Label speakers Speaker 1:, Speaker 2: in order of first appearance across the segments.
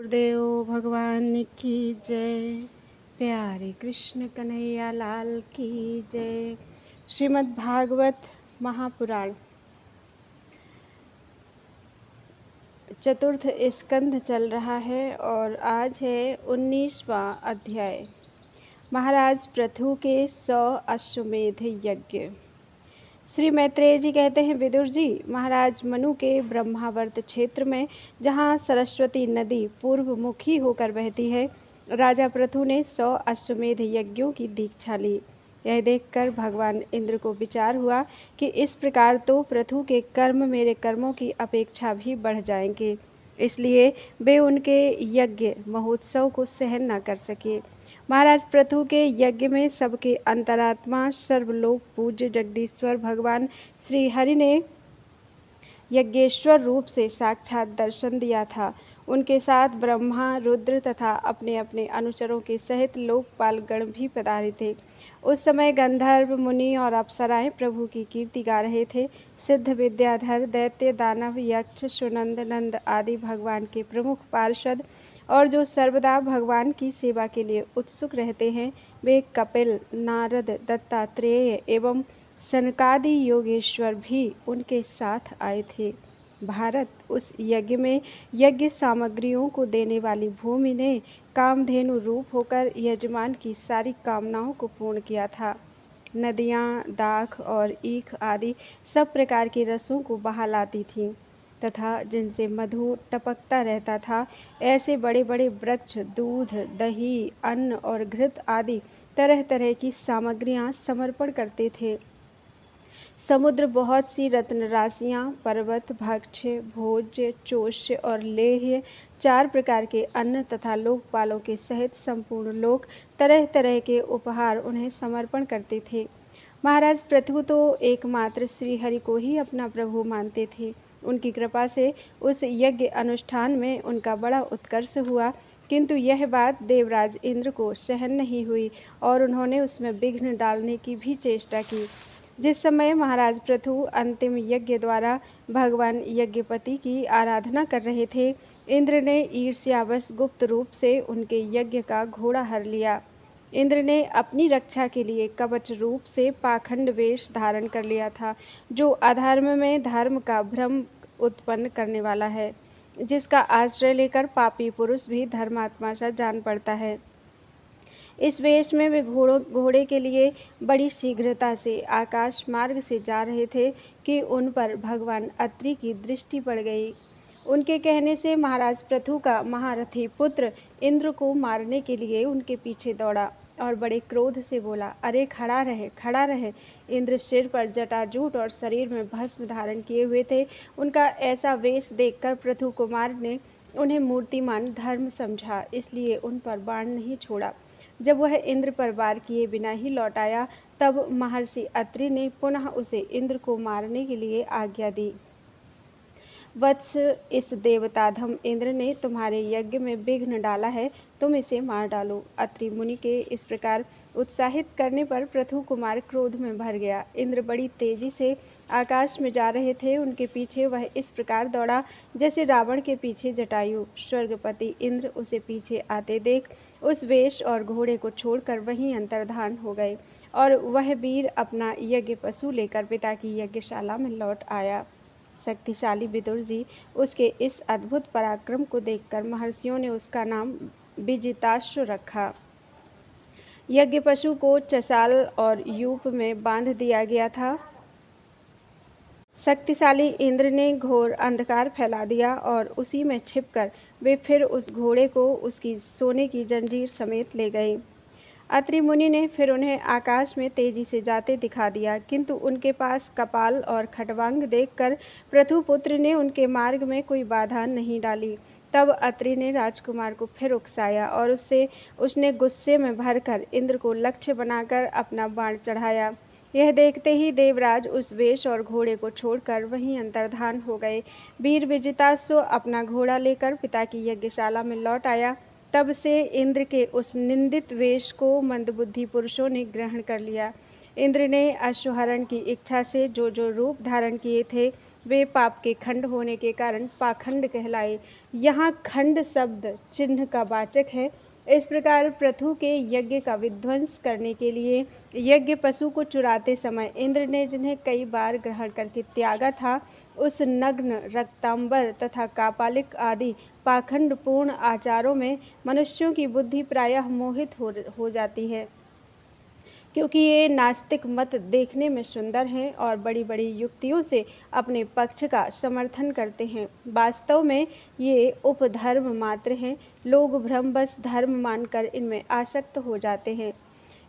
Speaker 1: गुरुदेव भगवान की जय। प्यारे कृष्ण कन्हैया लाल की जय। श्रीमद् भागवत महापुराण चतुर्थ स्कंध चल रहा है और आज है 19वां अध्याय। महाराज पृथु के 100 अश्वमेध यज्ञ। श्री मैत्रेय जी कहते हैं, विदुर जी, महाराज मनु के ब्रह्मावर्त क्षेत्र में जहाँ सरस्वती नदी पूर्व मुखी होकर बहती है, राजा पृथु ने 100 अश्वमेध यज्ञों की दीक्षा ली। यह देखकर भगवान इंद्र को विचार हुआ कि इस प्रकार तो पृथु के कर्म मेरे कर्मों की अपेक्षा भी बढ़ जाएंगे, इसलिए वे उनके यज्ञ महोत्सव को सहन न कर सके। महाराज पृथु के यज्ञ में सबके अंतरात्मा सर्वलोक पूज्य जगदीश्वर भगवान श्री हरि ने यज्ञेश्वर रूप से साक्षात दर्शन दिया था। उनके साथ ब्रह्मा, रुद्र तथा अपने अपने अनुचरों के सहित लोकपाल गण भी पधारे थे। उस समय गंधर्व, मुनि और अप्सराएं प्रभु की कीर्ति गा रहे थे। सिद्ध, विद्याधर, दैत्य, दानव, यक्ष, सुनंद, नंद आदि भगवान के प्रमुख पार्षद और जो सर्वदा भगवान की सेवा के लिए उत्सुक रहते हैं, वे कपिल, नारद, दत्तात्रेय एवं सनकादि योगेश्वर भी उनके साथ आए थे। भारत, उस यज्ञ में यज्ञ सामग्रियों को देने वाली भूमि ने कामधेनु रूप होकर यजमान की सारी कामनाओं को पूर्ण किया था। नदियाँ, दाख और ईख आदि सब प्रकार के रसों को बहा लाती थीं तथा जिनसे मधु टपकता रहता था, ऐसे बड़े बड़े वृक्ष दूध, दही, अन्न और घृत आदि तरह तरह की सामग्रियाँ समर्पण करते थे। समुद्र बहुत सी रत्न राशियाँ, पर्वत, भक्ष्य, भोज्य, चोष्य और लेह्य, 4 प्रकार के अन्न तथा लोकपालों के सहित संपूर्ण लोक तरह तरह के उपहार उन्हें समर्पण करते थे। महाराज पृथु तो एकमात्र श्री हरि को ही अपना प्रभु मानते थे। उनकी कृपा से उस यज्ञ अनुष्ठान में उनका बड़ा उत्कर्ष हुआ, किंतु यह बात देवराज इंद्र को सहन नहीं हुई और उन्होंने उसमें विघ्न डालने की भी चेष्टा की। जिस समय महाराज पृथु अंतिम यज्ञ द्वारा भगवान यज्ञपति की आराधना कर रहे थे, इंद्र ने ईर्ष्यावश गुप्त रूप से उनके यज्ञ का घोड़ा हर लिया। इंद्र ने अपनी रक्षा के लिए कवच रूप से पाखंड वेश धारण कर लिया था, जो अधर्म में धर्म का भ्रम उत्पन्न करने वाला है, जिसका आश्रय लेकर पापी पुरुष भी धर्मात्मा सा जान पड़ता है। इस वेश में वे घोड़े के लिए बड़ी शीघ्रता से आकाश मार्ग से जा रहे थे कि उन पर भगवान अत्रि की दृष्टि पड़ गई। उनके कहने से महाराज पृथु का महारथी पुत्र इंद्र को मारने के लिए उनके पीछे दौड़ा और बड़े क्रोध से बोला, अरे खड़ा रहे, खड़ा रहे। इंद्र सिर पर जटाजूट और शरीर में भस्म धारण किए हुए थे। उनका ऐसा वेश देखकर पृथु कुमार ने उन्हें मूर्तिमान धर्म समझा, इसलिए उन पर बाण नहीं छोड़ा। जब वह इंद्र पर वार किए बिना ही लौट आया, तब महर्षि अत्रि ने पुनः उसे इंद्र को मारने के लिए आज्ञा दी। वत्स, इस देवताधम इंद्र ने तुम्हारे यज्ञ में विघ्न डाला है, तुम इसे मार डालो। अत्रि मुनि के इस प्रकार उत्साहित करने पर पृथु कुमार क्रोध में भर गया। इंद्र बड़ी तेजी से आकाश में जा रहे थे। उनके पीछे वह इस प्रकार दौड़ा जैसे रावण के पीछे जटायु। स्वर्गपति इंद्र उसे पीछे आते देख उस वेश और घोड़े को छोड़कर वहीं अंतर्धान हो गए और वह वीर अपना यज्ञ पशु लेकर पिता की यज्ञशाला में लौट आया। शक्तिशाली विदुर जी, उसके इस अद्भुत पराक्रम को देखकर महर्षियों ने उसका नाम विजिताश्व रखा। यज्ञ पशु को चशाल और यूप में बांध दिया गया था। शक्तिशाली इंद्र ने घोर अंधकार फैला दिया और उसी में छिपकर वे फिर उस घोड़े को उसकी सोने की जंजीर समेत ले गए। अत्रि मुनि ने फिर उन्हें आकाश में तेजी से जाते दिखा दिया, किंतु उनके पास कपाल और खटवांग देखकर पृथुपुत्र ने उनके मार्ग में कोई बाधा नहीं डाली। तब अत्रि ने राजकुमार को फिर उकसाया और उसने गुस्से में भरकर इंद्र को लक्ष्य बनाकर अपना बाण चढ़ाया। यह देखते ही देवराज उस वेश और घोड़े को छोड़कर वहीं अंतर्धान हो गए। वीर विजिताश्व अपना घोड़ा लेकर पिता की यज्ञशाला में लौट आया। तब से इंद्र के उस निंदित वेश को मंदबुद्धि पुरुषों ने ग्रहण कर लिया। इंद्र ने अश्वहरण की इच्छा से जो जो रूप धारण किए थे, वे पाप के खंड होने के कारण पाखंड कहलाए। यहाँ खंड शब्द चिन्ह का वाचक है। इस प्रकार पृथु के यज्ञ का विध्वंस करने के लिए यज्ञ पशु को चुराते समय इंद्र ने जिन्हें कई बार ग्रहण करके त्यागा था, उस नग्न, रक्तांबर तथा कापालिक आदि पाखंड पूर्ण आचारों में मनुष्यों की बुद्धि प्रायः मोहित हो जाती है, क्योंकि ये नास्तिक मत देखने में सुंदर हैं और बड़ी बड़ी युक्तियों से अपने पक्ष का समर्थन करते हैं। वास्तव में ये उपधर्म मात्र हैं। लोग भ्रमवश धर्म मानकर इनमें आसक्त हो जाते हैं।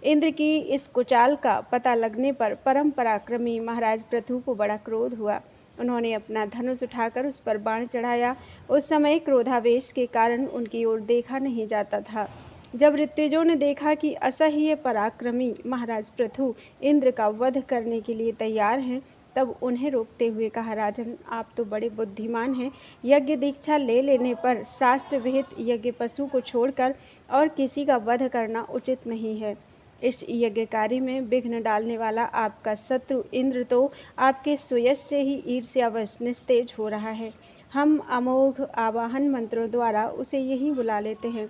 Speaker 1: इंद्र की इस कुचाल का पता लगने पर परम पराक्रमी महाराज पृथु को बड़ा क्रोध हुआ। उन्होंने अपना धनुष उठाकर उस पर बाण चढ़ाया। उस समय क्रोधावेश के कारण उनकी ओर देखा नहीं जाता था। जब ऋत्विजों ने देखा कि असह्य पराक्रमी महाराज पृथु इंद्र का वध करने के लिए तैयार हैं, तब उन्हें रोकते हुए कहा, राजन, आप तो बड़े बुद्धिमान हैं। यज्ञ दीक्षा ले लेने पर शास्त्र विहित यज्ञ पशु को छोड़कर और किसी का वध करना उचित नहीं है। इस यज्ञ कार्य में विघ्न डालने वाला आपका शत्रु इंद्र तो आपके सुयश से ही ईर्ष्यावश निस्तेज हो रहा है। हम अमोघ आवाहन मंत्रों द्वारा उसे यहीं बुला लेते हैं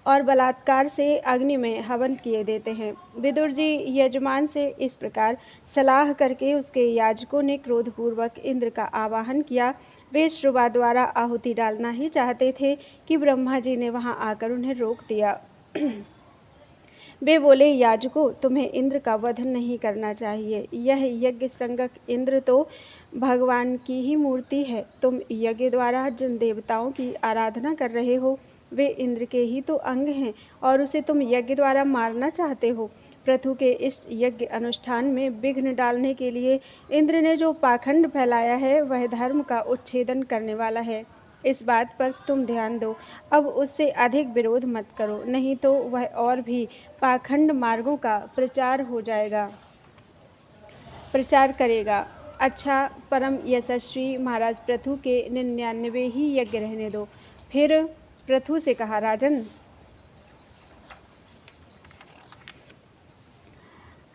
Speaker 1: और बलात्कार से अग्नि में हवन किए देते हैं। विदुर जी यजमान से इस प्रकार सलाह करके उसके याजकों ने क्रोधपूर्वक इंद्र का आवाहन किया। वे श्रुवा द्वारा आहुति डालना ही चाहते थे कि ब्रह्मा जी ने वहां आकर उन्हें रोक दिया। वे बोले, याजकों, तुम्हें इंद्र का वध नहीं करना चाहिए। यह यज्ञ संगक इंद्र तो भगवान की ही मूर्ति है। तुम यज्ञ द्वारा जिन देवताओं की आराधना कर रहे हो, वे इंद्र के ही तो अंग हैं और उसे तुम यज्ञ द्वारा मारना चाहते हो। पृथु के इस यज्ञ अनुष्ठान में विघ्न डालने के लिए इंद्र ने जो पाखंड फैलाया है, वह धर्म का उच्छेदन करने वाला है। इस बात पर तुम ध्यान दो। अब उससे अधिक विरोध मत करो, नहीं तो वह और भी पाखंड मार्गों का प्रचार करेगा। अच्छा, परम यशस्वी महाराज पृथु के 99 ही यज्ञ रहने दो। फिर पृथु से कहा, राजन,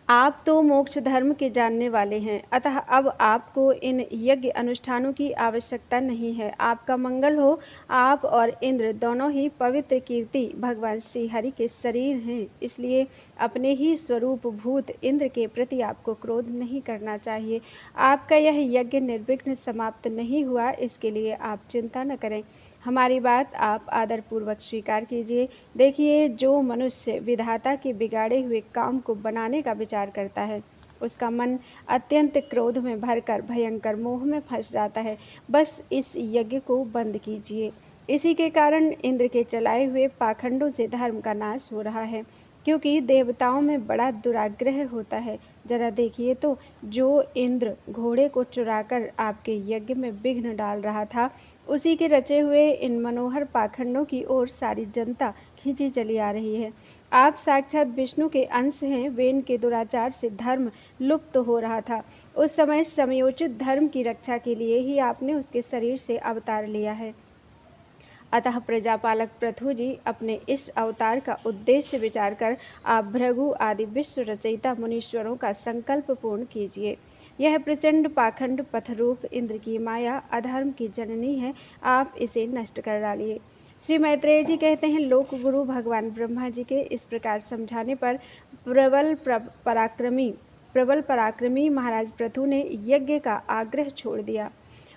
Speaker 1: आप तो मोक्ष धर्म के जानने वाले हैं, अतः अब आपको इन यज्ञ अनुष्ठानों की आवश्यकता नहीं है। आपका मंगल हो। आप और इंद्र दोनों ही पवित्र कीर्ति भगवान श्री हरि के शरीर हैं, इसलिए अपने ही स्वरूप भूत इंद्र के प्रति आपको क्रोध नहीं करना चाहिए। आपका यह यज्ञ निर्विघ्न समाप्त नहीं हुआ, इसके लिए आप चिंता न करें। हमारी बात आप आदरपूर्वक स्वीकार कीजिए। देखिए, जो मनुष्य विधाता के बिगाड़े हुए काम को बनाने का विचार करता है, उसका मन अत्यंत क्रोध में भरकर भयंकर मोह में फंस जाता है। बस इस यज्ञ को बंद कीजिए। इसी के कारण इंद्र के चलाए हुए पाखंडों से धर्म का नाश हो रहा है, क्योंकि देवताओं में बड़ा दुराग्रह होता है। जरा देखिए तो, जो इंद्र घोड़े को चुराकर आपके यज्ञ में विघ्न डाल रहा था, उसी के रचे हुए इन मनोहर पाखंडों की ओर सारी जनता खींची चली आ रही है। आप साक्षात विष्णु के अंश हैं। वे इनके दुराचार से धर्म लुप्त हो रहा था। उस समय समयोचित धर्म की रक्षा के लिए ही आपने उसके शरीर से अवतार लिया है। अतः प्रजापालक पृथु जी, अपने इस अवतार का उद्देश्य विचार कर आप भृगु आदि विश्व रचयिता मुनीश्वरों का संकल्प पूर्ण कीजिए। यह प्रचंड पाखंड पथरूप इंद्र की माया अधर्म की जननी है। आप इसे नष्ट कर डालिए। श्री मैत्रेय जी कहते हैं, लोक गुरु भगवान ब्रह्मा जी के इस प्रकार समझाने पर प्रबल पराक्रमी महाराज पृथु ने यज्ञ का आग्रह छोड़ दिया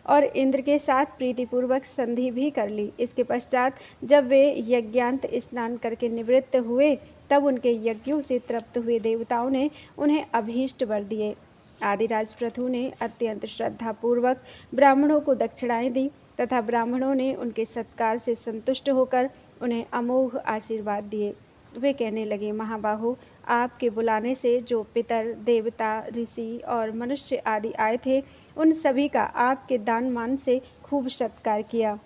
Speaker 1: और इंद्र के साथ प्रीतिपूर्वक संधि भी कर ली। इसके पश्चात जब वे यज्ञांत स्नान करके निवृत्त हुए, तब उनके यज्ञों से तृप्त हुए देवताओं ने उन्हें अभीष्ट वर दिए। आदिराज पृथु ने अत्यंत श्रद्धापूर्वक ब्राह्मणों को दक्षिणाएं दी तथा ब्राह्मणों ने उनके सत्कार से संतुष्ट होकर उन्हें अमोघ आशीर्वाद दिए। वे कहने लगे, महाबाहो, आपके बुलाने से जो पितर, देवता, ऋषि और मनुष्य आदि आए थे, उन सभी का आपके दान मान से खूब सत्कार किया।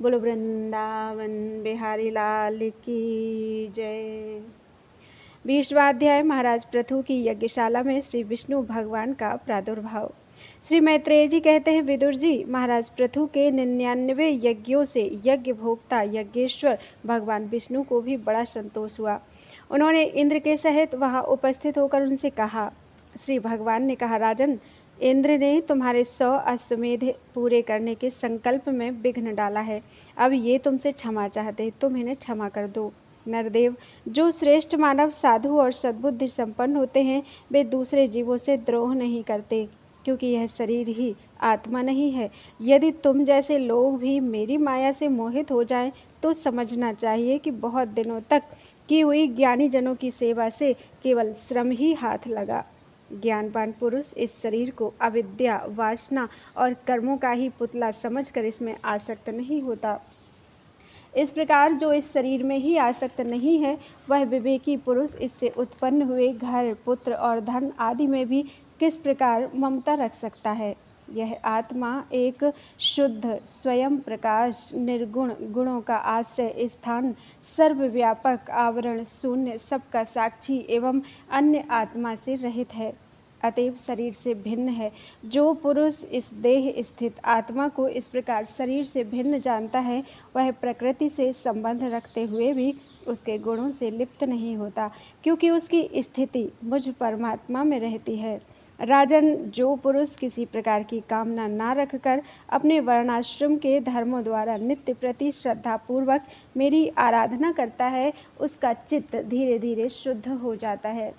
Speaker 1: बोलो वृंदावन बिहारी लाल की जय। 20वां अध्याय महाराज पृथु की यज्ञशाला में श्री विष्णु भगवान का प्रादुर्भाव। श्री मैत्रेय जी कहते हैं, विदुर जी, महाराज पृथु के 99 यज्ञों से यज्ञ भोक्ता यज्ञेश्वर भगवान विष्णु को भी बड़ा संतोष हुआ। उन्होंने इंद्र के सहित वहां उपस्थित होकर उनसे कहा। श्री भगवान ने कहा, राजन, इंद्र ने तुम्हारे 100 अश्वमेध पूरे करने के संकल्प में विघ्न डाला है। अब ये तुमसे क्षमा चाहते, तुम इन्हें क्षमा कर दो। नरदेव, जो श्रेष्ठ मानव साधु और सद्बुद्धि संपन्न होते हैं, वे दूसरे जीवों से द्रोह नहीं करते, क्योंकि यह शरीर ही आत्मा नहीं है। यदि तुम जैसे लोग भी मेरी माया से मोहित हो जाएं, तो समझना चाहिए कि बहुत दिनों तक की हुई ज्ञानी जनों की सेवा से केवल श्रम ही हाथ लगा। ज्ञानवान पुरुष इस शरीर को अविद्या, वासना और कर्मों का ही पुतला समझकर इसमें आसक्त नहीं होता। इस प्रकार जो इस शरीर में ही आसक्त नहीं है, वह विवेकी पुरुष इससे उत्पन्न हुए घर, पुत्र और धन आदि में भी किस प्रकार ममता रख सकता है। यह आत्मा एक शुद्ध, स्वयं प्रकाश, निर्गुण, गुणों का आश्रय स्थान, सर्वव्यापक, आवरण शून्य, सबका साक्षी एवं अन्य आत्मा से रहित है, अतएव शरीर से भिन्न है। जो पुरुष इस देह स्थित आत्मा को इस प्रकार शरीर से भिन्न जानता है, वह प्रकृति से संबंध रखते हुए भी उसके गुणों से लिप्त नहीं होता, क्योंकि उसकी स्थिति मुझ परमात्मा में रहती है। राजन, जो पुरुष किसी प्रकार की कामना ना रखकर अपने वर्णाश्रम के धर्मों द्वारा नित्य प्रति श्रद्धापूर्वक मेरी आराधना करता है, उसका चित्त धीरे धीरे शुद्ध हो जाता है।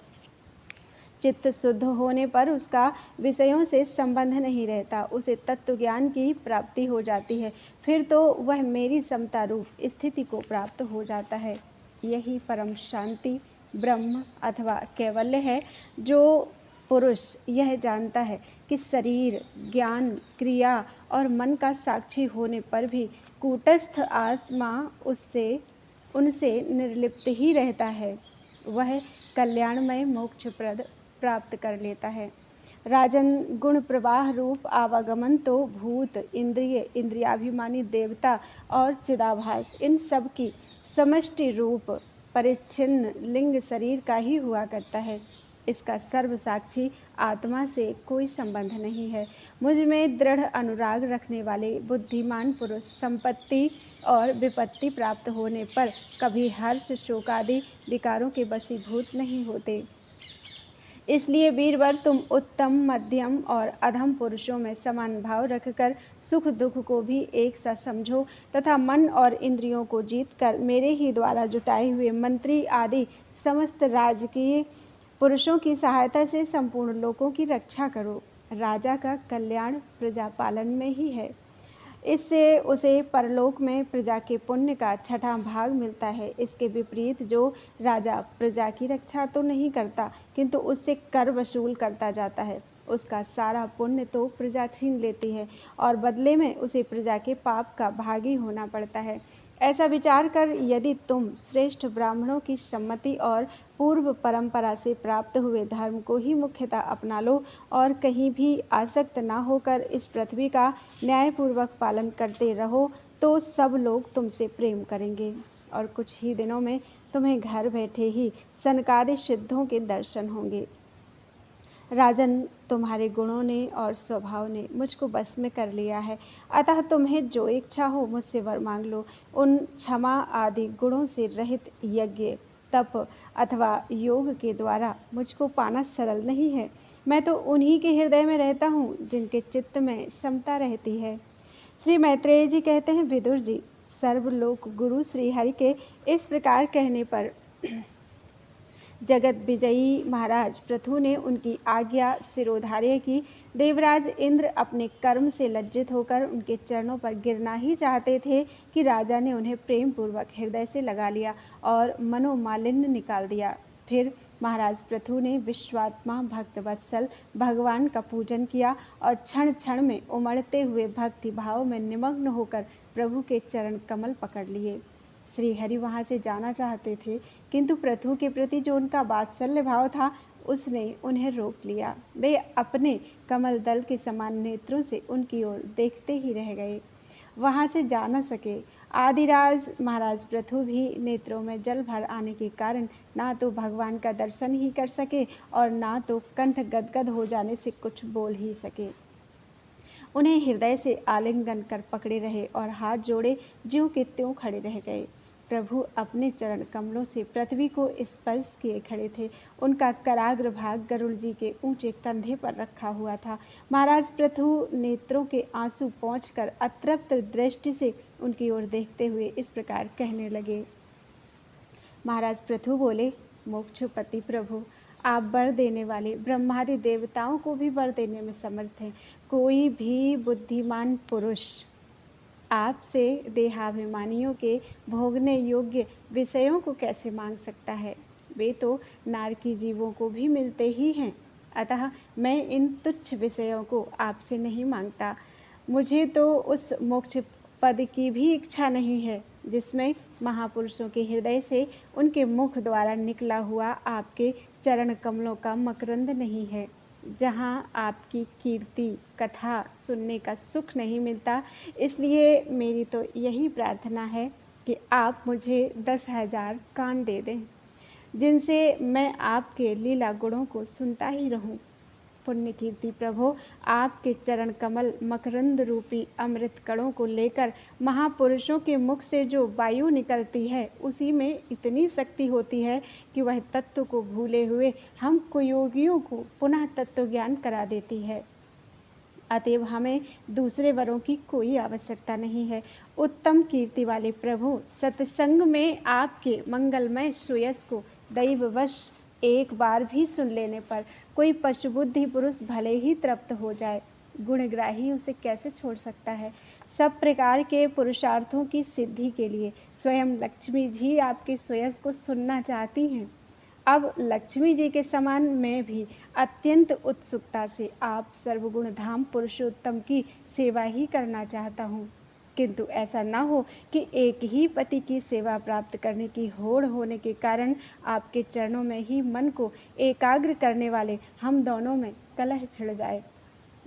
Speaker 1: चित्त शुद्ध होने पर उसका विषयों से संबंध नहीं रहता, उसे तत्व ज्ञान की प्राप्ति हो जाती है। फिर तो वह मेरी समता रूप स्थिति को प्राप्त हो जाता है। यही परम शांति, ब्रह्म अथवा कैवल्य है। जो पुरुष यह जानता है कि शरीर, ज्ञान, क्रिया और मन का साक्षी होने पर भी कूटस्थ आत्मा उनसे निर्लिप्त ही रहता है, वह कल्याणमय मोक्षप्रद प्राप्त कर लेता है। राजन, गुण प्रवाह रूप आवागमन तो भूत, इंद्रिय, इंद्रियाभिमानी देवता और चिदाभास, इन सब की समष्टि रूप परिच्छिन्न लिंग शरीर का ही हुआ करता है। इसका सर्वसाक्षी आत्मा से कोई संबंध नहीं है। मुझ में दृढ़ अनुराग रखने वाले बुद्धिमान पुरुष संपत्ति और विपत्ति प्राप्त होने पर कभी हर्ष, शोक आदि विकारों के वशीभूत नहीं होते। इसलिए वीरवर, तुम उत्तम, मध्यम और अधम पुरुषों में समान भाव रखकर सुख दुख को भी एक सा समझो तथा मन और इंद्रियों को जीतकर मेरे ही द्वारा जुटाए हुए मंत्री आदि समस्त राजकीय पुरुषों की सहायता से संपूर्ण लोकों की रक्षा करो। राजा का कल्याण प्रजा पालन में ही है। इससे उसे परलोक में प्रजा के पुण्य का छठा भाग मिलता है। इसके विपरीत जो राजा प्रजा की रक्षा तो नहीं करता, किंतु उससे कर वसूल करता जाता है, उसका सारा पुण्य तो प्रजा छीन लेती है और बदले में उसे प्रजा के पाप का भागी होना पड़ता है। ऐसा विचार कर यदि तुम श्रेष्ठ ब्राह्मणों की सम्मति और पूर्व परंपरा से प्राप्त हुए धर्म को ही मुख्यतः अपना लो और कहीं भी आसक्त ना होकर इस पृथ्वी का न्यायपूर्वक पालन करते रहो, तो सब लोग तुमसे प्रेम करेंगे और कुछ ही दिनों में तुम्हें घर बैठे ही सनकादि सिद्धों के दर्शन होंगे। राजन, तुम्हारे गुणों ने और स्वभाव ने मुझको बस में कर लिया है, अतः तुम्हें जो इच्छा हो मुझसे वर मांग लो। उन क्षमा आदि गुणों से रहित यज्ञ, तप अथवा योग के द्वारा मुझको पाना सरल नहीं है। मैं तो उन्हीं के हृदय में रहता हूँ जिनके चित्त में समता रहती है। श्री मैत्रेय जी कहते हैं, विदुर जी, सर्वलोक गुरु श्री हरि के इस प्रकार कहने पर जगत विजयी महाराज पृथु ने उनकी आज्ञा सिरोधार्य की। देवराज इंद्र अपने कर्म से लज्जित होकर उनके चरणों पर गिरना ही चाहते थे कि राजा ने उन्हें प्रेम पूर्वक हृदय से लगा लिया और मनोमालिन्य निकाल दिया। फिर महाराज पृथु ने विश्वात्मा भक्तवत्सल भगवान का पूजन किया और क्षण क्षण में उमड़ते हुए भक्ति भाव में निमग्न होकर प्रभु के चरण कमल पकड़ लिए। श्री हरि वहाँ से जाना चाहते थे, किंतु पृथु के प्रति जो उनका वात्सल्य भाव था उसने उन्हें रोक लिया। वे अपने कमल दल के समान नेत्रों से उनकी ओर देखते ही रह गए, वहाँ से जा न सके। आदिराज महाराज पृथु भी नेत्रों में जल भर आने के कारण ना तो भगवान का दर्शन ही कर सके और ना तो कंठ गदगद हो जाने से कुछ बोल ही सके। उन्हें हृदय से आलिंगन कर पकड़े रहे और हाथ जोड़े ज्यों के त्यों खड़े रह गए। प्रभु अपने चरण कमलों से पृथ्वी को स्पर्श किए खड़े थे। उनका कराग्र भाग गरुड़ जी के ऊंचे कंधे पर रखा हुआ था। महाराज पृथु नेत्रों के आंसू पोंछकर अतृप्त दृष्टि से उनकी ओर देखते हुए इस प्रकार कहने लगे। महाराज पृथु बोले, मोक्षपति प्रभु, आप वर देने वाले, ब्रह्मादि देवताओं को भी वर देने में समर्थ हैं। कोई भी बुद्धिमान पुरुष आपसे देहाभिमानियों के भोगने योग्य विषयों को कैसे मांग सकता है? वे तो नारकी जीवों को भी मिलते ही हैं। अतः मैं इन तुच्छ विषयों को आपसे नहीं मांगता। मुझे तो उस मोक्ष पद की भी इच्छा नहीं है जिसमें महापुरुषों के हृदय से उनके मुख द्वारा निकला हुआ आपके चरण कमलों का मकरंद नहीं है, जहाँ आपकी कीर्ति कथा सुनने का सुख नहीं मिलता। इसलिए मेरी तो यही प्रार्थना है कि आप मुझे 10,000 कान दे दें, जिनसे मैं आपके लीला गुणों को सुनता ही रहूं। पुण्य कीर्ति प्रभु, आपके चरण कमल मकरंद रूपी अमृत कणों को लेकर महापुरुषों के मुख से जो वायु निकलती है, उसी में इतनी शक्ति होती है कि वह तत्व को भूले हुए हम कुयोगियों को पुनः तत्व ज्ञान करा देती है। अतएव हमें दूसरे वरों की कोई आवश्यकता नहीं है। उत्तम कीर्ति वाले प्रभु, सत्संग में आपके मंगलमय सुयस को दैववश एक बार भी सुन लेने पर कोई पशुबुद्धि पुरुष भले ही तृप्त हो जाए, गुणग्राही उसे कैसे छोड़ सकता है? सब प्रकार के पुरुषार्थों की सिद्धि के लिए स्वयं लक्ष्मी जी आपके सुयस को सुनना चाहती हैं। अब लक्ष्मी जी के समान मैं भी अत्यंत उत्सुकता से आप सर्वगुण धाम पुरुषोत्तम की सेवा ही करना चाहता हूँ, किंतु ऐसा न हो कि एक ही पति की सेवा प्राप्त करने की होड़ होने के कारण आपके चरणों में ही मन को एकाग्र करने वाले हम दोनों में कलह छिड़ जाए।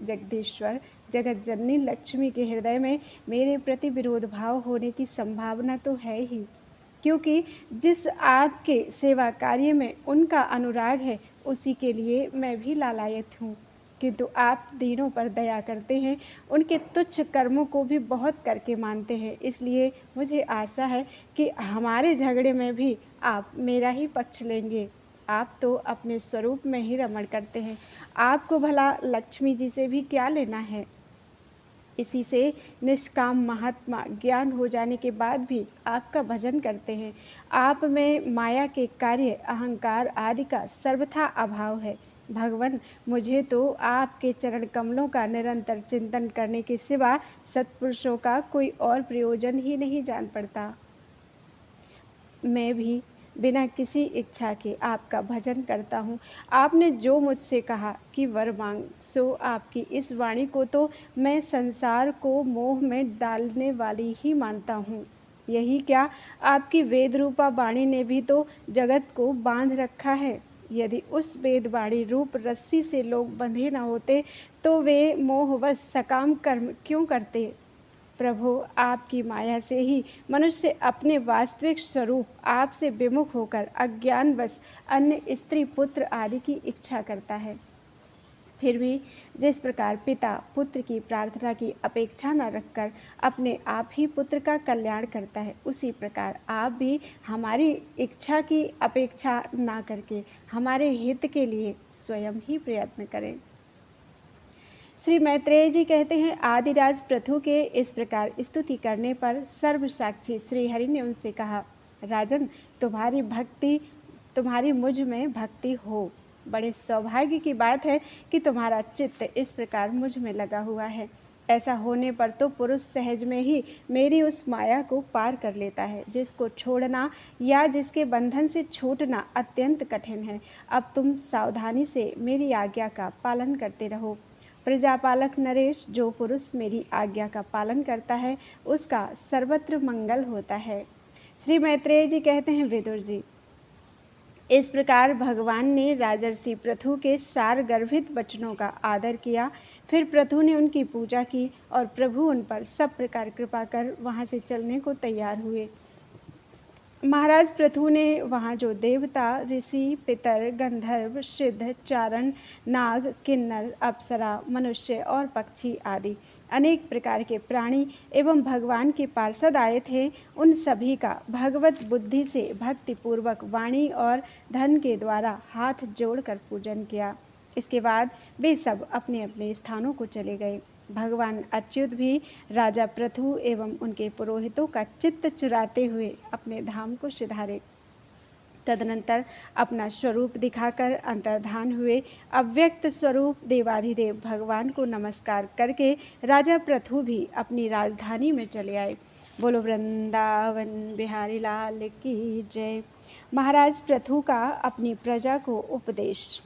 Speaker 1: जगदीश्वर जगत जननी लक्ष्मी के हृदय में मेरे प्रति विरोध भाव होने की संभावना तो है ही, क्योंकि जिस आपके सेवा कार्य में उनका अनुराग है, उसी के लिए मैं भी लालायत हूँ। किंतु आप दीनों पर दया करते हैं, उनके तुच्छ कर्मों को भी बहुत करके मानते हैं। इसलिए मुझे आशा है कि हमारे झगड़े में भी आप मेरा ही पक्ष लेंगे। आप तो अपने स्वरूप में ही रमण करते हैं। आपको भला लक्ष्मी जी से भी क्या लेना है? इसी से निष्काम महात्मा ज्ञान हो जाने के बाद भी आपका भजन करते हैं। आप में माया के कार्य, अहंकार आदि का सर्वथा अभाव है। भगवान, मुझे तो आपके चरण कमलों का निरंतर चिंतन करने के सिवा सत्पुरुषों का कोई और प्रयोजन ही नहीं जान पड़ता। मैं भी बिना किसी इच्छा के आपका भजन करता हूँ। आपने जो मुझसे कहा कि वर मांग, सो आपकी इस वाणी को तो मैं संसार को मोह में डालने वाली ही मानता हूँ। यही क्या, आपकी वेद रूपा वाणी ने भी तो जगत को बांध रखा है। यदि उस वेदवाणी रूप रस्सी से लोग बंधे न होते तो वे मोहवश सकाम कर्म क्यों करते? प्रभु, आपकी माया से ही मनुष्य अपने वास्तविक स्वरूप आपसे विमुख होकर अज्ञानवश अन्य स्त्री पुत्र आदि की इच्छा करता है। फिर भी जिस प्रकार पिता पुत्र की प्रार्थना की अपेक्षा न रखकर अपने आप ही पुत्र का कल्याण करता है, उसी प्रकार आप भी हमारी इच्छा की अपेक्षा ना करके हमारे हित के लिए स्वयं ही प्रयत्न करें। श्री मैत्रेय जी कहते हैं, आदिराज पृथु के इस प्रकार स्तुति करने पर सर्वसाक्षी श्रीहरि ने उनसे कहा, राजन, तुम्हारी मुझ में भक्ति हो। बड़े सौभाग्य की बात है कि तुम्हारा चित्त इस प्रकार मुझ में लगा हुआ है। ऐसा होने पर तो पुरुष सहज में ही मेरी उस माया को पार कर लेता है, जिसको छोड़ना या जिसके बंधन से छूटना अत्यंत कठिन है। अब तुम सावधानी से मेरी आज्ञा का पालन करते रहो। प्रजापालक नरेश, जो पुरुष मेरी आज्ञा का पालन करता है उसका सर्वत्र मंगल होता है। श्री मैत्रेय जी कहते हैं, विदुर जी, इस प्रकार भगवान ने राजर्षि पृथु के सार गर्भित वचनों का आदर किया। फिर पृथु ने उनकी पूजा की और प्रभु उन पर सब प्रकार कृपा कर वहाँ से चलने को तैयार हुए। महाराज पृथु ने वहाँ जो देवता, ऋषि, पितर, गंधर्व, सिद्ध, चारण, नाग, किन्नर, अप्सरा, मनुष्य और पक्षी आदि अनेक प्रकार के प्राणी एवं भगवान के पार्षद आए थे, उन सभी का भगवत बुद्धि से भक्तिपूर्वक वाणी और धन के द्वारा हाथ जोड़कर पूजन किया। इसके बाद वे सब अपने अपने स्थानों को चले गए। भगवान अच्युत भी राजा पृथु एवं उनके पुरोहितों का चित्त चुराते हुए अपने धाम को सिधारे। तदनंतर अपना स्वरूप दिखाकर अंतर्धान हुए। अव्यक्त स्वरूप देवाधिदेव भगवान को नमस्कार करके राजा पृथु भी अपनी राजधानी में चले आए। बोलो वृंदावन बिहारी लाल की जय। महाराज पृथु का अपनी प्रजा को उपदेश।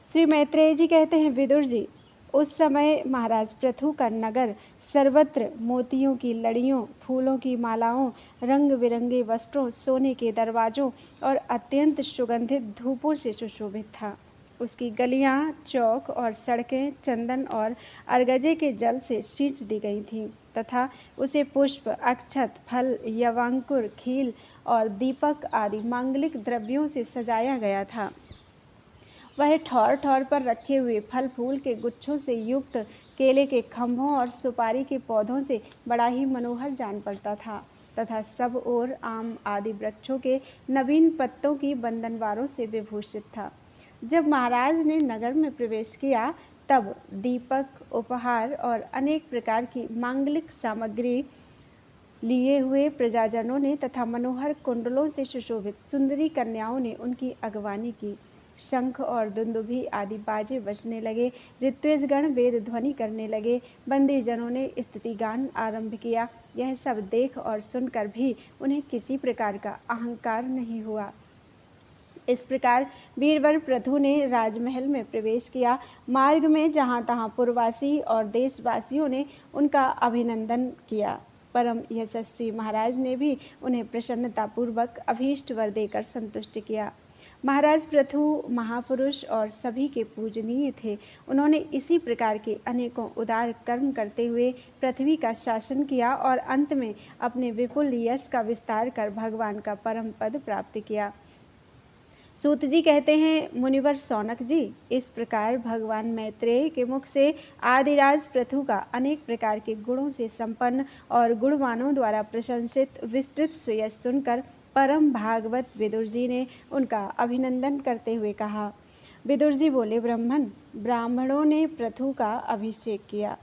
Speaker 1: श्री मैत्रेय जी कहते हैं, विदुर जी, उस समय महाराज पृथु का नगर सर्वत्र मोतियों की लड़ियों, फूलों की मालाओं, रंग बिरंगे वस्त्रों, सोने के दरवाजों और अत्यंत सुगंधित धूपों से सुशोभित था। उसकी गलियां, चौक और सड़कें चंदन और अरगजे के जल से सींच दी गई थीं तथा उसे पुष्प, अक्षत, फल, यवांकुर, खील और दीपक आदि मांगलिक द्रव्यों से सजाया गया था। वह ठौर ठौर पर रखे हुए फल फूल के गुच्छों से युक्त केले के खंभों और सुपारी के पौधों से बड़ा ही मनोहर जान पड़ता था तथा सब ओर आम आदि वृक्षों के नवीन पत्तों की बंधनवारों से विभूषित था। जब महाराज ने नगर में प्रवेश किया तब दीपक, उपहार और अनेक प्रकार की मांगलिक सामग्री लिए हुए प्रजाजनों ने तथा मनोहर कुंडलों से सुशोभित सुंदरी कन्याओं ने उनकी अगवानी की। शंख और दुंदुभी आदि बाजे बजने लगे, ऋत्विजगण वेद ध्वनि करने लगे, बंदी जनों ने स्तुति गान आरंभ किया। यह सब देख और सुनकर भी उन्हें किसी प्रकार का अहंकार नहीं हुआ। इस प्रकार वीरवर पृथु ने राजमहल में प्रवेश किया। मार्ग में जहाँ तहाँ पुरवासी और देशवासियों ने उनका अभिनंदन किया। परम यशस्वी महाराज ने भी उन्हें प्रसन्नतापूर्वक अभीष्ट वर देकर संतुष्ट किया। महाराज पृथु महापुरुष और सभी के पूजनीय थे। उन्होंने इसी प्रकार के अनेकों उदार कर्म करते हुए पृथ्वी का शासन किया और अंत में अपने विपुल यश का विस्तार कर भगवान का परम पद प्राप्त किया। सूत जी कहते हैं, मुनिवर सौनक जी, इस प्रकार भगवान मैत्रेय के मुख से आदिराज पृथु का अनेक प्रकार के गुणों से संपन्न और गुणवानों द्वारा प्रशंसित विस्तृत सुयश सुनकर परम भागवत विदुर जी ने उनका अभिनंदन करते हुए कहा। विदुर जी बोले, ब्राह्मणों ने पृथु का अभिषेक किया,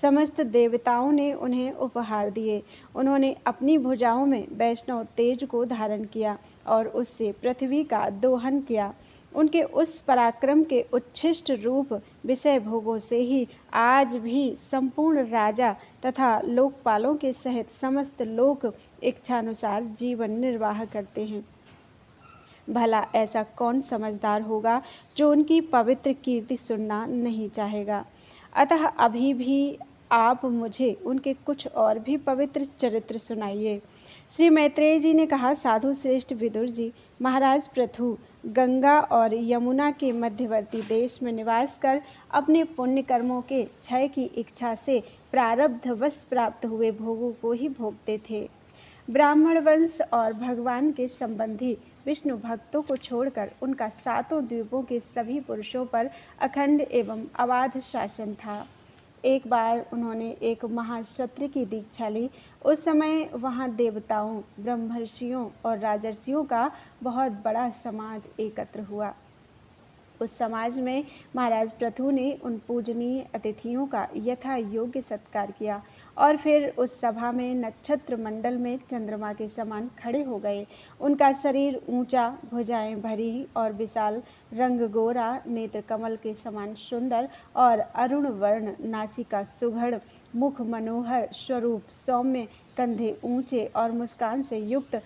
Speaker 1: समस्त देवताओं ने उन्हें उपहार दिए। उन्होंने अपनी भुजाओं में वैष्णव तेज को धारण किया और उससे पृथ्वी का दोहन किया। उनके उस पराक्रम के उच्छिष्ट रूप विषय भोगों से ही आज भी संपूर्ण राजा तथा लोकपालों के सहित समस्त लोक इच्छानुसार जीवन निर्वाह करते हैं। भला ऐसा कौन समझदार होगा जो उनकी पवित्र कीर्ति सुनना नहीं चाहेगा। अतः अभी भी आप मुझे उनके कुछ और भी पवित्र चरित्र सुनाइए। श्री मैत्रेय जी ने कहा, साधु श्रेष्ठ विदुर जी, महाराज पृथु गंगा और यमुना के मध्यवर्ती देश में निवास कर अपने पुण्य कर्मों के क्षय की इच्छा से प्रारब्धवश प्राप्त हुए भोगों को ही भोगते थे। ब्राह्मण वंश और भगवान के संबंधी विष्णु भक्तों को छोड़कर उनका सातों द्वीपों के सभी पुरुषों पर अखंड एवं अबाध शासन था। एक बार उन्होंने एक महाक्षत्रिय की दीक्षा ली। उस समय वहाँ देवताओं, ब्रह्मर्षियों और राजर्षियों का बहुत बड़ा समाज एकत्र हुआ। उस समाज में महाराज पृथु ने उन पूजनीय अतिथियों का यथा योग्य सत्कार किया और फिर उस सभा में नक्षत्र मंडल में चंद्रमा के समान खड़े हो गए। उनका शरीर ऊंचा, भुजाएं भरी और विशाल, रंग गोरा, नेत्र कमल के समान सुंदर और अरुण वर्ण, नासिका सुघड़, मुख मनोहर, स्वरूप सौम्य, कंधे ऊंचे और मुस्कान से युक्त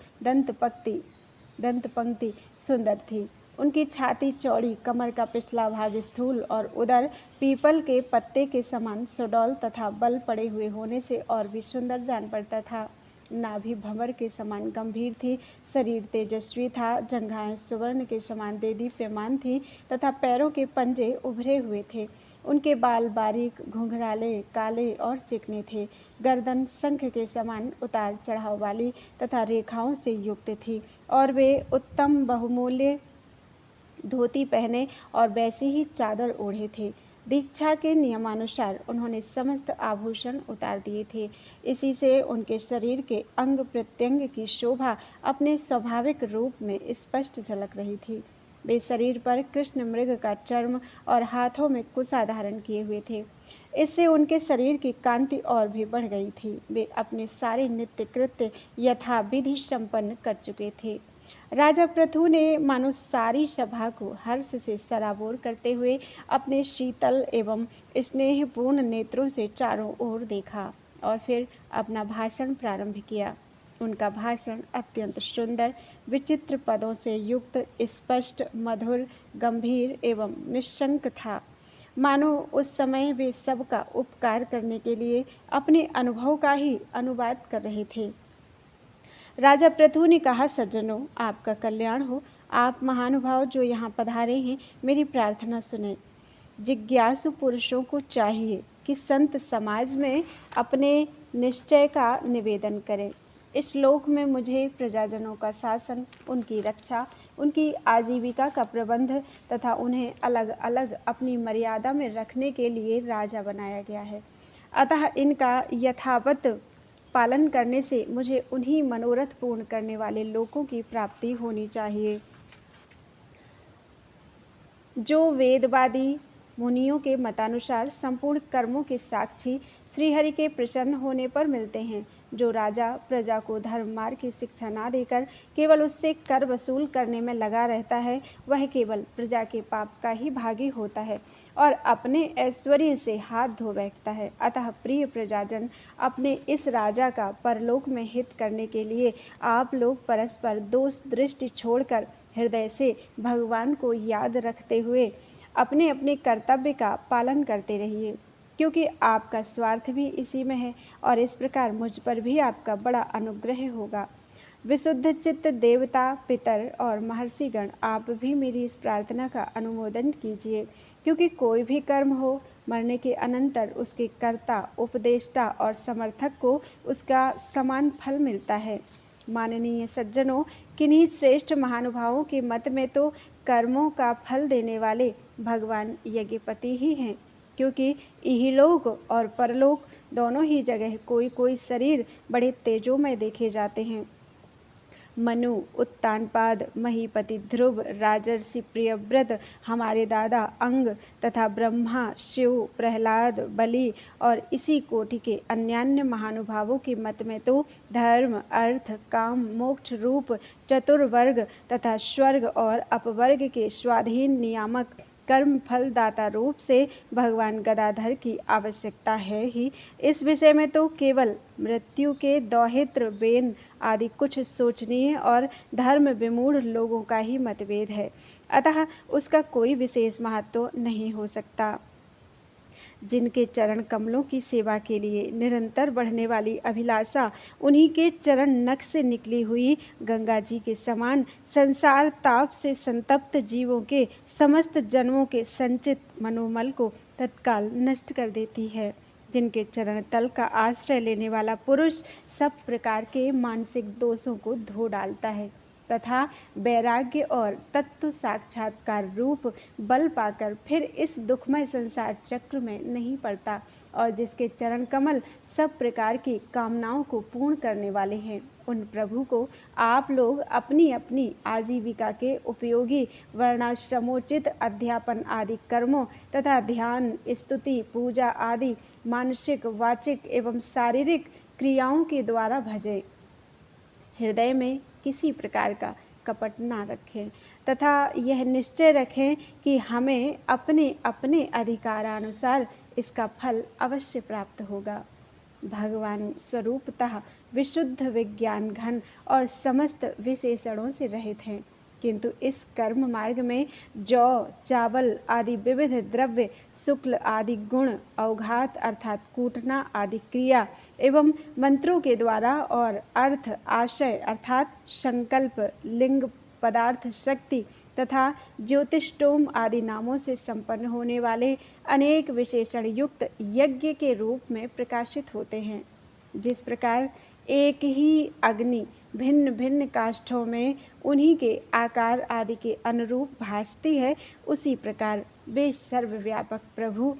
Speaker 1: दंतपंक्ति सुंदर थी। उनकी छाती चौड़ी, कमर का पिछला भाग स्थूल और उदर पीपल के पत्ते के समान सुडौल तथा बल पड़े हुए होने से और भी सुंदर जान पड़ता था। नाभि भंवर के समान गंभीर थी, शरीर तेजस्वी था, जंघाएं सुवर्ण के समान देदीप्यमान थी तथा पैरों के पंजे उभरे हुए थे। उनके बाल बारीक, घुंघराले, काले और चिकने थे। गर्दन शंख के समान उतार चढ़ाव वाली तथा रेखाओं से युक्त थी और वे उत्तम बहुमूल्य धोती पहने और वैसी ही चादर ओढ़े थे। दीक्षा के नियमानुसार उन्होंने समस्त आभूषण उतार दिए थे। इसी से उनके शरीर के अंग प्रत्यंग की शोभा अपने स्वाभाविक रूप में स्पष्ट झलक रही थी। वे शरीर पर कृष्ण मृग का चर्म और हाथों में कुशा धारण किए हुए थे। इससे उनके शरीर की कांति और भी बढ़ गई थी। वे अपने सारे नित्य कृत्य यथाविधि संपन्न कर चुके थे। राजा पृथु ने मानो सारी सभा को हर्ष से सराबोर करते हुए अपने शीतल एवं स्नेहपूर्ण नेत्रों से चारों ओर देखा और फिर अपना भाषण प्रारंभ किया। उनका भाषण अत्यंत सुंदर, विचित्र पदों से युक्त, स्पष्ट, मधुर, गंभीर एवं निशंक था। मानो उस समय वे सबका उपकार करने के लिए अपने अनुभव का ही अनुवाद कर रहे थे। राजा पृथु ने कहा, सज्जनों, आपका कल्याण हो। आप महानुभाव जो यहाँ पधारे हैं, मेरी प्रार्थना सुने। जिज्ञासु पुरुषों को चाहिए कि संत समाज में अपने निश्चय का निवेदन करें। इस लोक में मुझे प्रजाजनों का शासन, उनकी रक्षा, उनकी आजीविका का प्रबंध तथा उन्हें अलग अलग अपनी मर्यादा में रखने के लिए राजा बनाया गया है। अतः इनका यथावत पालन करने से मुझे उन्हीं मनोरथ पूर्ण करने वाले लोगों की प्राप्ति होनी चाहिए जो वेदवादी मुनियों के मतानुसार संपूर्ण कर्मों के साक्षी श्रीहरि के प्रसन्न होने पर मिलते हैं। जो राजा प्रजा को धर्म मार्ग की शिक्षा ना देकर केवल उससे कर वसूल करने में लगा रहता है, वह केवल प्रजा के पाप का ही भागी होता है और अपने ऐश्वर्य से हाथ धो बैठता है। अतः प्रिय प्रजाजन, अपने इस राजा का परलोक में हित करने के लिए आप लोग परस्पर दोष दृष्टि छोड़कर हृदय से भगवान को याद रखते हुए अपने अपने कर्तव्य का पालन करते रहिए, क्योंकि आपका स्वार्थ भी इसी में है और इस प्रकार मुझ पर भी आपका बड़ा अनुग्रह होगा। विशुद्ध चित्त देवता, पितर और महर्षिगण, आप भी मेरी इस प्रार्थना का अनुमोदन कीजिए, क्योंकि कोई भी कर्म हो, मरने के अनंतर उसके कर्ता, उपदेष्टा और समर्थक को उसका समान फल मिलता है। माननीय सज्जनों, किन्हीं श्रेष्ठ महानुभावों के मत में तो कर्मों का फल देने वाले भगवान यज्ञपति ही हैं, क्योंकि इहलोक और परलोक दोनों ही जगह कोई कोई शरीर बड़े तेजोमय देखे जाते हैं। मनु, उत्तानपाद, महीपति ध्रुव, राजर्षि प्रियव्रत, हमारे दादा अंग तथा ब्रह्मा, शिव, प्रहलाद, बलि और इसी कोटि के अन्यान्य महानुभावों के मत में तो धर्म, अर्थ, काम, मोक्ष रूप चतुर्वर्ग तथा स्वर्ग और अपवर्ग के स्वाधीन नियामक कर्म फलदाता रूप से भगवान गदाधर की आवश्यकता है ही। इस विषय में तो केवल मृत्यु के दौहित्र बेन आदि कुछ सोचनीय और धर्म विमूढ़ लोगों का ही मतभेद है, अतः उसका कोई विशेष महत्व नहीं हो सकता। जिनके चरण कमलों की सेवा के लिए निरंतर बढ़ने वाली अभिलाषा उन्हीं के चरण नख से निकली हुई गंगा जी के समान संसार ताप से संतप्त जीवों के समस्त जन्मों के संचित मनोमल को तत्काल नष्ट कर देती है। जिनके चरण तल का आश्रय लेने वाला पुरुष सब प्रकार के मानसिक दोषों को धो डालता है तथा वैराग्य और तत्व साक्षात्कार रूप बल पाकर फिर इस दुखमय संसार चक्र में नहीं पड़ता, और जिसके चरण कमल सब प्रकार की कामनाओं को पूर्ण करने वाले हैं, उन प्रभु को आप लोग अपनी अपनी आजीविका के उपयोगी वर्णाश्रमोचित अध्यापन आदि कर्मों तथा ध्यान, स्तुति, पूजा आदि मानसिक, वाचिक एवं शारीरिक क्रियाओं के द्वारा भजें। हृदय में किसी प्रकार का कपट ना रखें तथा यह निश्चय रखें कि हमें अपने अपने अधिकारानुसार इसका फल अवश्य प्राप्त होगा। भगवान स्वरूपतः विशुद्ध विज्ञान घन और समस्त विशेषणों से रहित हैं, किंतु इस कर्म मार्ग में जौ, चावल आदि विविध द्रव्य, शुक्ल आदि गुण, अवघात अर्थात कूटना आदि क्रिया एवं मंत्रों के द्वारा और अर्थ, आशय अर्थात संकल्प, लिंग, पदार्थ, शक्ति तथा ज्योतिष्टोम आदि नामों से संपन्न होने वाले अनेक विशेषण युक्त यज्ञ के रूप में प्रकाशित होते हैं। जिस प्रकार एक ही अग्नि भिन्न भिन्न काष्ठों में उन्हीं के आकार आदि के अनुरूप भासती है, उसी प्रकार वे सर्वव्यापक प्रभु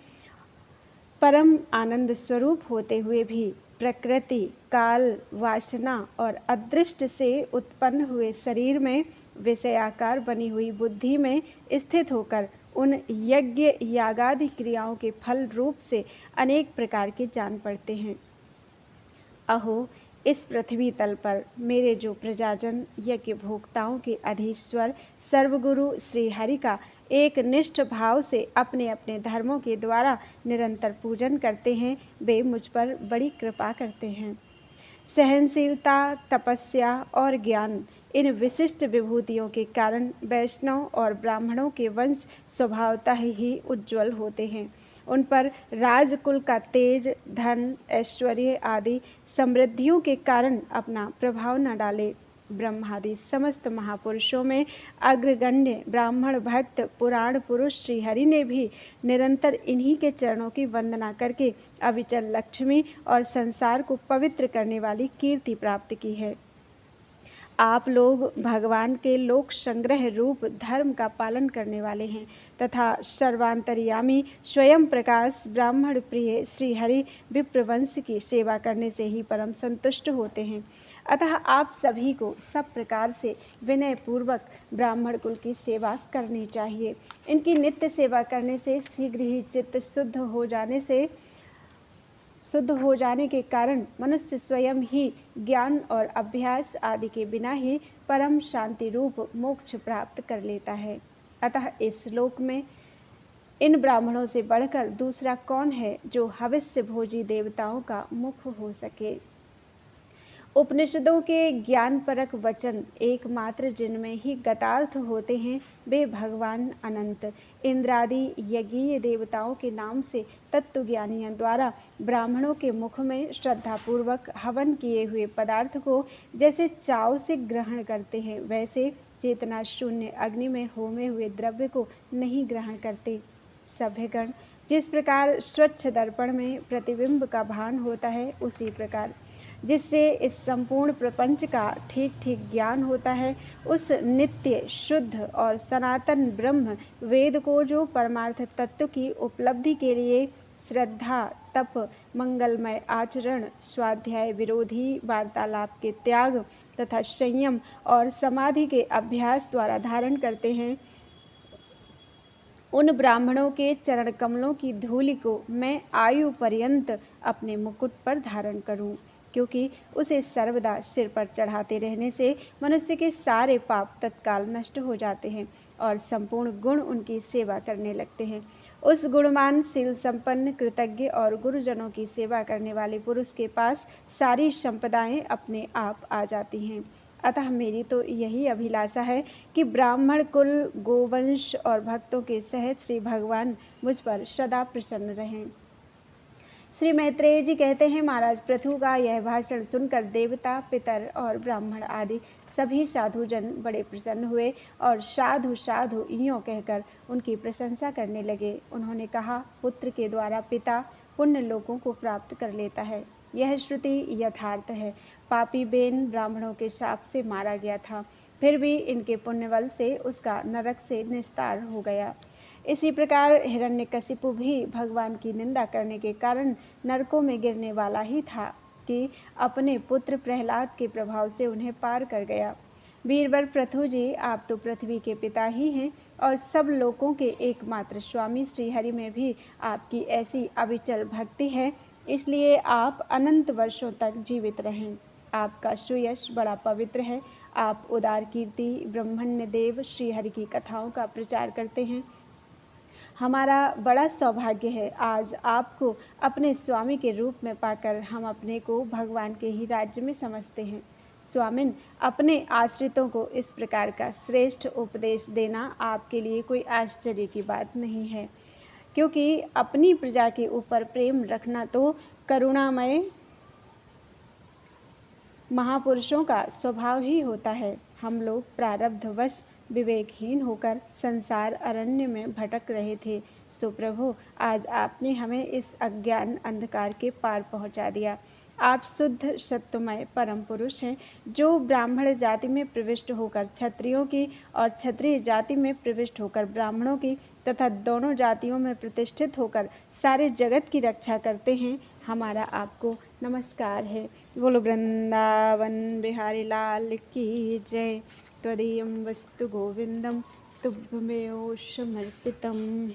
Speaker 1: परम आनंद स्वरूप होते हुए भी प्रकृति, काल, वासना और अदृष्ट से उत्पन्न हुए शरीर में विषयाकार बनी हुई बुद्धि में स्थित होकर उन यज्ञ यागादि क्रियाओं के फल रूप से अनेक प्रकार के जान पड़ते हैं। अहो, इस पृथ्वी तल पर मेरे जो प्रजाजन यज्ञ भोक्ताओं के अधीश्वर सर्वगुरु श्री हरि का एक निष्ठ भाव से अपने अपने धर्मों के द्वारा निरंतर पूजन करते हैं, वे मुझ पर बड़ी कृपा करते हैं। सहनशीलता, तपस्या और ज्ञान इन विशिष्ट विभूतियों के कारण वैष्णव और ब्राह्मणों के वंश स्वभावतः ही उज्ज्वल होते हैं। उन पर राजकुल का तेज, धन, ऐश्वर्य आदि समृद्धियों के कारण अपना प्रभाव न डाले। ब्रह्मादि समस्त महापुरुषों में अग्रगण्य ब्राह्मण भक्त पुराण पुरुष श्रीहरि ने भी निरंतर इन्हीं के चरणों की वंदना करके अविचल लक्ष्मी और संसार को पवित्र करने वाली कीर्ति प्राप्त की है। आप लोग भगवान के लोक संग्रह रूप धर्म का पालन करने वाले हैं तथा सर्वांतर्यामी स्वयं प्रकाश ब्राह्मण प्रिय श्रीहरि विप्रवंश की सेवा करने से ही परम संतुष्ट होते हैं। अतः आप सभी को सब प्रकार से विनय पूर्वक ब्राह्मण कुल की सेवा करनी चाहिए। इनकी नित्य सेवा करने से शीघ्र ही चित्त शुद्ध हो जाने के कारण मनुष्य स्वयं ही ज्ञान और अभ्यास आदि के बिना ही परम शांति रूप मोक्ष प्राप्त कर लेता है। अतः इस श्लोक में इन ब्राह्मणों से बढ़कर दूसरा कौन है जो हविष्य भोजी देवताओं का मुख हो सके। उपनिषदों के ज्ञान परक वचन एकमात्र जिनमें ही गतार्थ होते हैं, वे भगवान अनंत इंद्रादि यज्ञीय देवताओं के नाम से तत्वज्ञानियों द्वारा ब्राह्मणों के मुख में श्रद्धापूर्वक हवन किए हुए पदार्थ को जैसे चाव से ग्रहण करते हैं, वैसे चेतना शून्य अग्नि में होमे हुए द्रव्य को नहीं ग्रहण करते। सभ्यगण, जिस प्रकार स्वच्छ दर्पण में प्रतिबिंब का भान होता है, उसी प्रकार जिससे इस संपूर्ण प्रपंच का ठीक ठीक ज्ञान होता है, उस नित्य शुद्ध और सनातन ब्रह्म वेद को जो परमार्थ तत्व की उपलब्धि के लिए श्रद्धा, तप, मंगलमय आचरण, स्वाध्याय विरोधी वार्तालाप के त्याग तथा संयम और समाधि के अभ्यास द्वारा धारण करते हैं, उन ब्राह्मणों के चरण कमलों की धूलि को मैं आयु पर्यंत अपने मुकुट पर धारण करूं, क्योंकि उसे सर्वदा सिर पर चढ़ाते रहने से मनुष्य के सारे पाप तत्काल नष्ट हो जाते हैं और संपूर्ण गुण उनकी सेवा करने लगते हैं। उस गुणवान, शील संपन्न, कृतज्ञ और गुरुजनों की सेवा करने वाले पुरुष के पास सारी संपदाएं अपने आप आ जाती हैं। अतः मेरी तो यही अभिलाषा है कि ब्राह्मण कुल, गोवंश और भक्तों के सहित श्री भगवान मुझ पर सदा प्रसन्न रहें। श्री मैत्रेय जी कहते हैं, महाराज पृथु का यह भाषण सुनकर देवता, पितर और ब्राह्मण आदि सभी साधुजन बड़े प्रसन्न हुए और साधु साधु इयों कहकर उनकी प्रशंसा करने लगे। उन्होंने कहा, पुत्र के द्वारा पिता पुण्य लोकों को प्राप्त कर लेता है। यह श्रुति यथार्थ है। पापी बेन ब्राह्मणों के शाप से मारा गया था, फिर भी इनके पुण्यबल से उसका नरक से निस्तार हो गया। इसी प्रकार हिरण्यकशिपु भी भगवान की निंदा करने के कारण नरकों में गिरने वाला ही था कि अपने पुत्र प्रहलाद के प्रभाव से उन्हें पार कर गया। वीरवर पृथु जी, आप तो पृथ्वी के पिता ही हैं और सब लोकों के एकमात्र स्वामी श्रीहरि में भी आपकी ऐसी अविचल भक्ति है, इसलिए आप अनंत वर्षों तक जीवित रहें। आपका सुयश बड़ा पवित्र है। आप उदार कीर्ति ब्रह्मण्य देव श्रीहरि की कथाओं का प्रचार करते हैं। हमारा बड़ा सौभाग्य है, आज आपको अपने स्वामी के रूप में पाकर हम अपने को भगवान के ही राज्य में समझते हैं। स्वामिन, अपने आश्रितों को इस प्रकार का श्रेष्ठ उपदेश देना आपके लिए कोई आश्चर्य की बात नहीं है, क्योंकि अपनी प्रजा के ऊपर प्रेम रखना तो करुणामय महापुरुषों का स्वभाव ही होता है। हम लोग प्रारब्धवश विवेकहीन होकर संसार अरण्य में भटक रहे थे, सो प्रभु आज आपने हमें इस अज्ञान अंधकार के पार पहुंचा दिया। आप शुद्ध सत्यमय परम पुरुष हैं, जो ब्राह्मण जाति में प्रविष्ट होकर क्षत्रियों की और क्षत्रिय जाति में प्रविष्ट होकर ब्राह्मणों की तथा दोनों जातियों में प्रतिष्ठित होकर सारे जगत की रक्षा करते हैं। हमारा आपको नमस्कार है। बोलो वृंदावन बिहारी लाल की जय। त्वदीयं वस्तु गोविंदम तुभ्यमेव समर्पितम्।